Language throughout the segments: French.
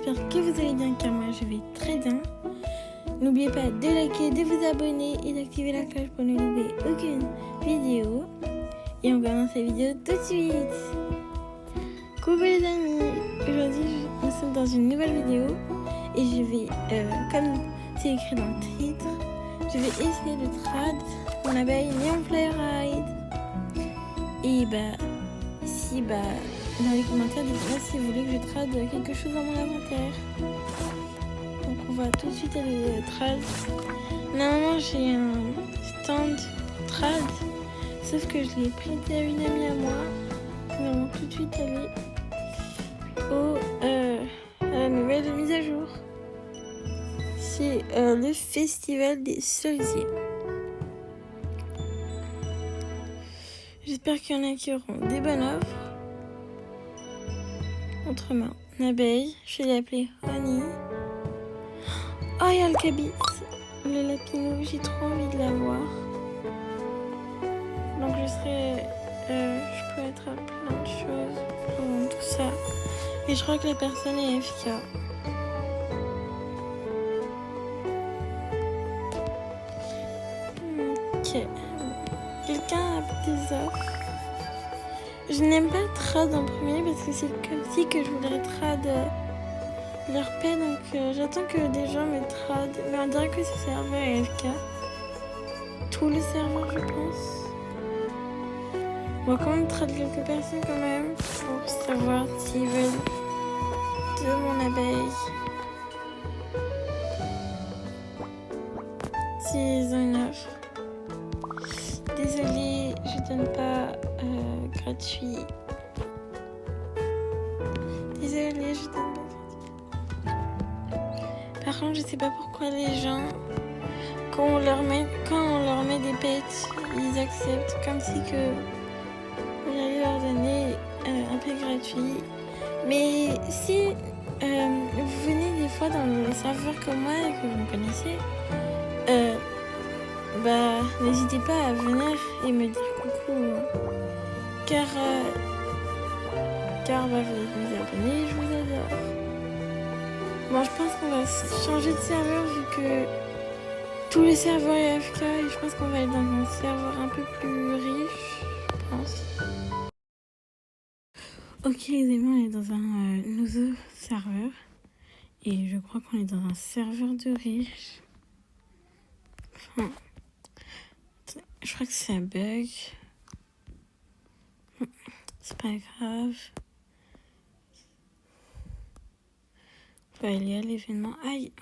j'espère que vous allez bien car moi je vais très bien. N'oubliez pas de liker, de vous abonner et d'activer la cloche pour ne louper aucune vidéo. Et on commence la vidéo tout de suite. Coucou les amis, aujourd'hui nous sommes dans une nouvelle vidéo et je vais, comme c'est écrit dans le titre, je vais essayer de trad mon abeille Neon Flyeride. Et si dans les commentaires, dites-moi si vous voulez que je trade quelque chose dans mon inventaire. Donc on va tout de suite aller trad. Normalement j'ai un stand trad, sauf que je l'ai prêté à une amie à moi. Nous allons tout de suite aller à la nouvelle mise à jour. C'est le festival des cerisiers. J'espère qu'il y en a qui auront des bonnes offres. Autrement, une abeille, je vais l'appeler Honey. Oh, il y a le cabis, le lapino, j'ai trop envie de l'avoir. Donc je peux être à plein de choses pour tout ça. Et je crois que la personne est FK. Ok. Quelqu'un a des offres. Je n'aime pas trad en premier parce que c'est comme si que je voudrais trad leur paix, donc j'attends que des gens me trad. Mais on dirait que ce serveur est FK. Tous les serveurs, je pense. On va quand même trad quelques personnes quand même pour savoir s'ils veulent de mon abeille. S'ils ont une offre. Désolée, je donne pas gratuit. Désolée, je donne pas gratuit. Par contre, je sais pas pourquoi les gens, quand on leur met des pets, ils acceptent comme si que j'allais leur donner un peu gratuit. Mais si vous venez des fois dans le serveur comme moi et que vous me connaissez, n'hésitez pas à venir et me dire coucou. Car vous êtes mes abonnés, je vous adore. Bon, je pense qu'on va changer de serveur vu que tous les serveurs sont AFK et je pense qu'on va aller dans un serveur un peu plus riche, je pense. Ok les amis, on est dans un nouveau serveur et je crois qu'on est dans un serveur de riche. Enfin, je crois que c'est un bug. C'est pas grave. On va aller à l'événement. Aïe.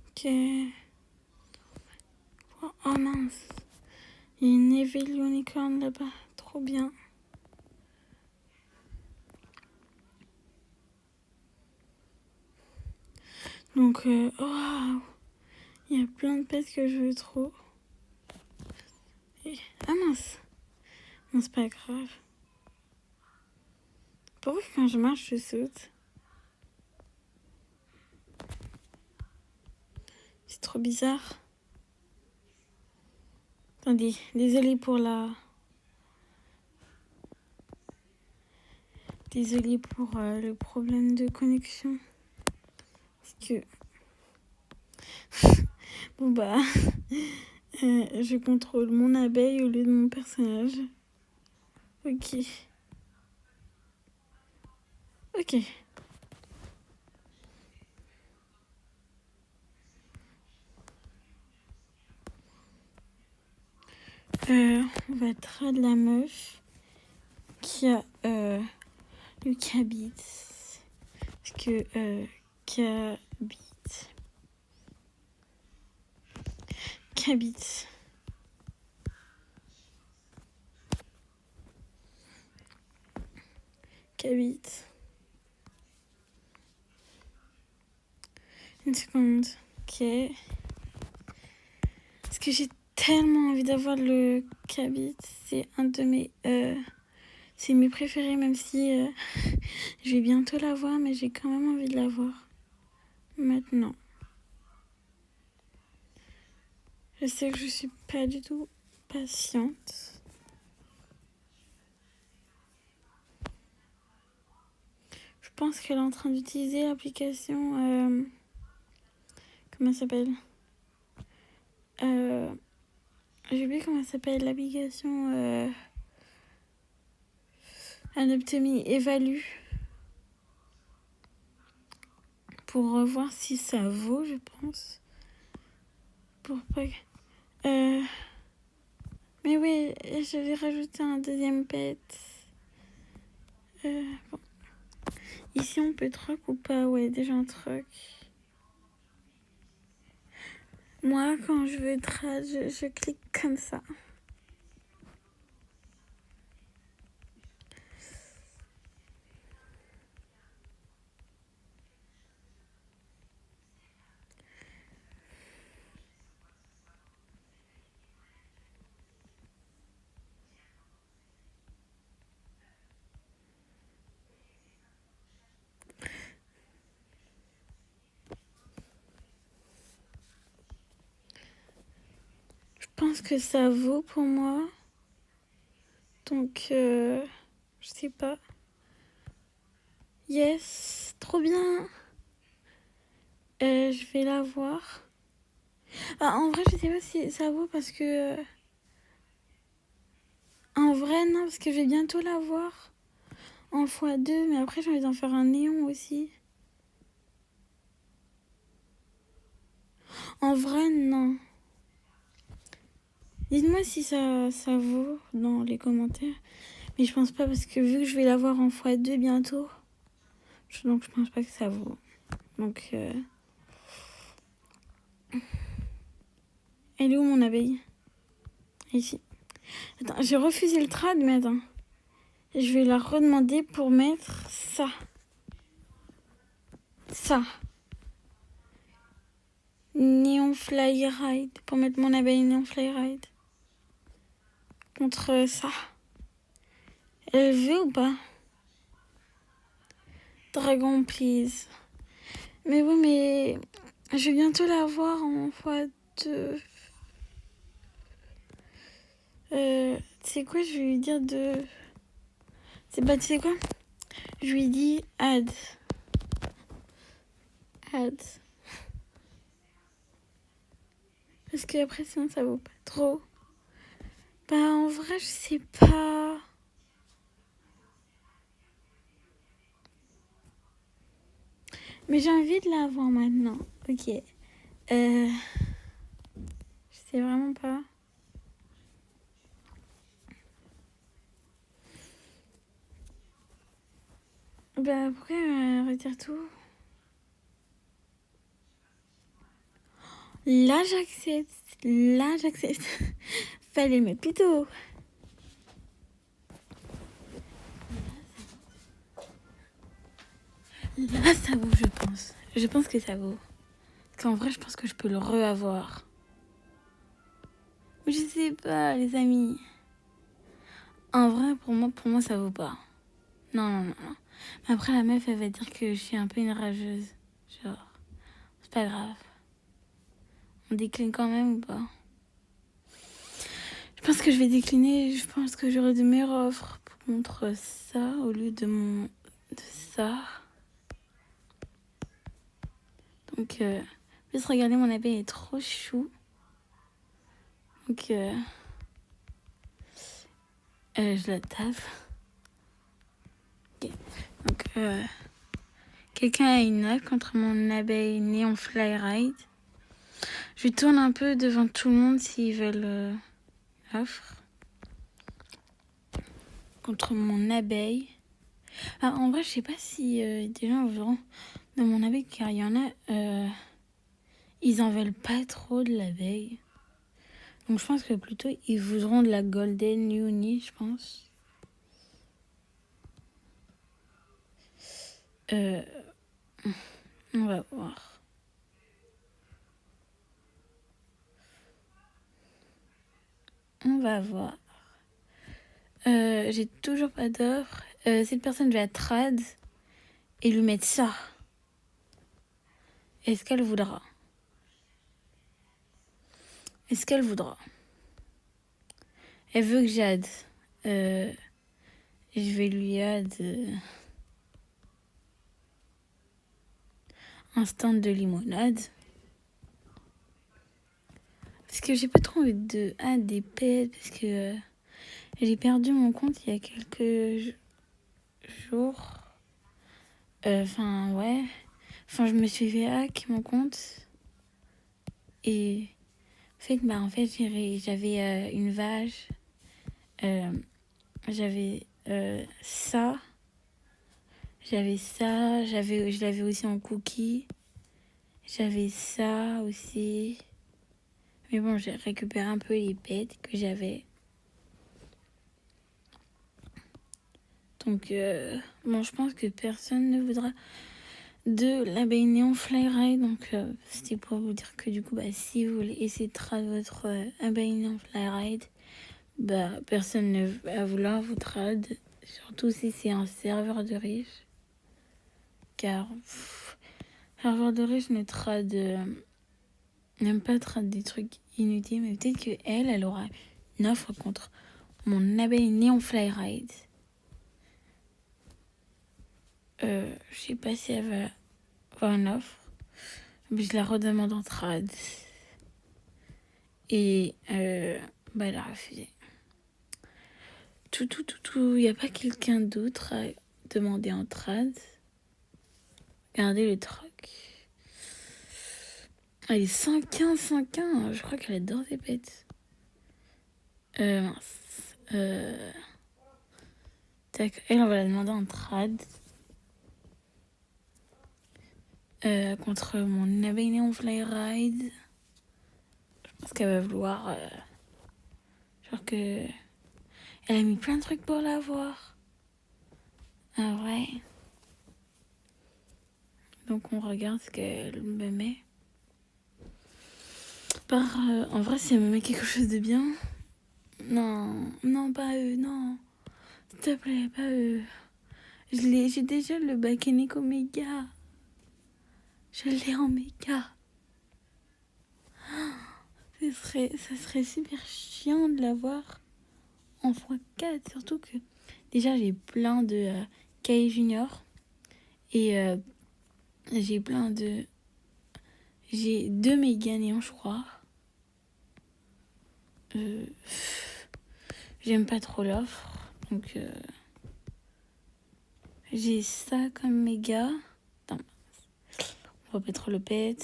Ok. Oh mince. Il y a une Evil Unicorn là-bas. Trop bien. Donc, waouh. Il y a plein de pets que je veux trop. Et... ah mince. Non, c'est pas grave. Pourquoi quand je marche, je saute? C'est trop bizarre. Attendez, désolée pour Désolée pour le problème de connexion. Parce que... bon je contrôle mon abeille au lieu de mon personnage. Ok. Ok. On va trad la meuf qui a le cabit. Parce que cabit. Une seconde. Ok. Parce que j'ai tellement envie d'avoir le cabit. C'est un de mes... c'est mes préférés, même si je vais bientôt l'avoir, mais j'ai quand même envie de l'avoir. Maintenant. Je sais que je suis pas du tout patiente. pense qu'elle est en train d'utiliser l'application... comment elle s'appelle J'ai oublié comment elle s'appelle, l'application Anatomy Évalue. Pour voir si ça vaut, je pense. Pour pas... Mais oui, je vais rajouter un deuxième pet. Bon. Ici, on peut truc ou pas? Ouais, déjà un truc. Moi, quand je veux trad, je clique comme ça. Je pense que ça vaut pour moi. Donc, je sais pas. Yes, trop bien. Je vais la voir. Ah, en vrai, je sais pas si ça vaut parce que... en vrai, non, parce que je vais bientôt la voir en x2. Mais après, j'ai envie d'en faire un néon aussi. En vrai, non. Dites-moi si ça vaut dans les commentaires. Mais je pense pas parce que vu que je vais la voir en x2 bientôt. Donc, je pense pas que ça vaut. Donc... elle est où mon abeille? Ici. Attends, j'ai refusé le trad, mais attends. Je vais la redemander pour mettre ça. Ça. Neon Fly Ride. Pour mettre mon abeille Neon Fly Ride. Contre ça. Elle veut ou pas? Dragon, please. Mais oui, mais... je vais bientôt la voir en x2. Tu sais quoi, je vais lui dire de... c'est pas, tu sais quoi? Je lui dis add. Add. Parce que après, sinon, ça vaut pas trop. Bah, en vrai, je sais pas. Mais j'ai envie de la voir maintenant. Ok. Je sais vraiment pas. Bah, pourquoi retire tout? Là, j'accepte. Là, j'accepte. Fallait le mettre plus tôt. Là, ça vaut, je pense. Je pense que ça vaut. Parce qu'en vrai, je pense que je peux le re-avoir. Mais je sais pas, les amis. En vrai, pour moi, ça vaut pas. Non. Mais après, la meuf, elle va dire que je suis un peu une rageuse. Genre, c'est pas grave. On décline quand même ou pas? Je pense que je vais décliner. Je pense que j'aurai de meilleures offres contre ça au lieu de ça. Donc, juste regardez, mon abeille est trop chou. Donc, je la tape. Okay. Donc, quelqu'un a une offre contre mon abeille Neon Fly Ride. Je tourne un peu devant tout le monde s'ils veulent offre. Contre mon abeille. Ah, en vrai, je sais pas si des gens verront dans mon abeille, car il y en a, ils en veulent pas trop de l'abeille. Donc je pense que plutôt ils voudront de la Golden Uni, je pense. On va voir. On va voir. J'ai toujours pas d'offre. Cette personne, je vais la trad et lui mettre ça. Est-ce qu'elle voudra? Est-ce qu'elle voudra? Elle veut que j'aide. Je vais lui aide. un stand de limonade. Parce que j'ai pas trop envie des pets, parce que j'ai perdu mon compte il y a quelques jours. Ouais. Je me suis fait hack mon compte. Et en fait, j'avais une vache. J'avais ça. Je l'avais aussi en cookie. J'avais ça aussi. Mais bon, j'ai récupéré un peu les pets que j'avais. Donc, je pense que personne ne voudra de l'abeille néon Fly-Ride. Donc, c'était pour vous dire que du coup, si vous voulez essayer de trad votre abeille néon Fly-Ride, personne ne va vouloir vous trad. Surtout si c'est un serveur de riche. Car, serveur de riche n'aime pas trad des trucs inutiles. Mais peut-être qu'elle aura une offre contre mon abeille néon Fly-Ride. Je sais pas si elle va avoir une offre. Mais je la redemande en trad. Et elle a refusé. Il n'y a pas quelqu'un d'autre à demander en trad. Regardez le troc. Elle est 115, 115. Je crois qu'elle adore ses pets. Mince. Tac. Elle, on va la demander en trad. Contre mon abeille néon Fly-Ride. Je pense qu'elle va vouloir... genre que... Elle a mis plein de trucs pour l'avoir. Ah ouais. Donc on regarde ce qu'elle me met. En vrai, si elle me met quelque chose de bien... Non, pas eux, non. S'il te plaît, pas eux. J'ai déjà le Bakenek Omega. Je l'ai en méga. Ça serait super chiant de l'avoir en x4. Surtout que déjà j'ai plein de Kai Junior. Et j'ai deux méga néons, je crois. J'aime pas trop l'offre. Donc j'ai ça comme méga. Attends, on va mettre le pet.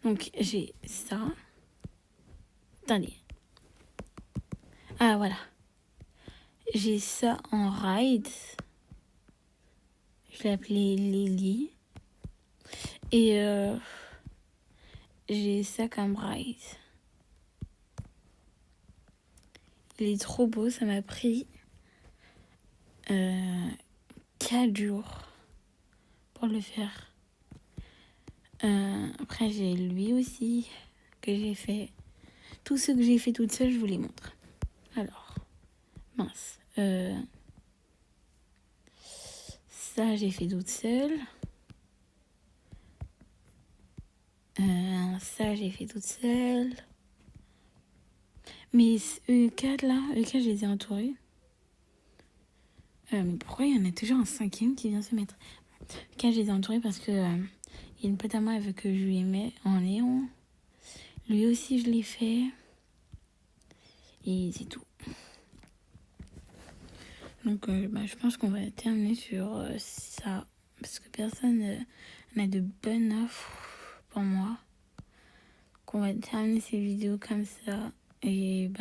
Donc j'ai ça. Attendez. Ah voilà. J'ai ça en ride. Je l'ai appelé Lily. Et j'ai ça comme ride. Il est trop beau, ça m'a pris 4 jours pour le faire. Après j'ai lui aussi que j'ai fait. Tout ce que j'ai fait toute seule, je vous les montre. Alors, mince. Ça j'ai fait toute seule. Ça j'ai fait toute seule. Mais E4 là, E4 je les ai entourés. Mais pourquoi il y en a toujours un 5e qui vient se mettre? E4 je les ai entourés parce que il y a une pote à moi, elle veut que je lui mette en néon. Lui aussi je l'ai fait. Et c'est tout. Donc je pense qu'on va terminer sur ça. Parce que personne n'a de bonnes offres pour moi. Donc on va terminer ces vidéos comme ça. Et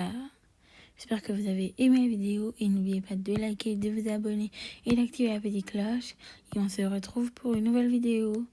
j'espère que vous avez aimé la vidéo. Et n'oubliez pas de liker, de vous abonner et d'activer la petite cloche. Et on se retrouve pour une nouvelle vidéo.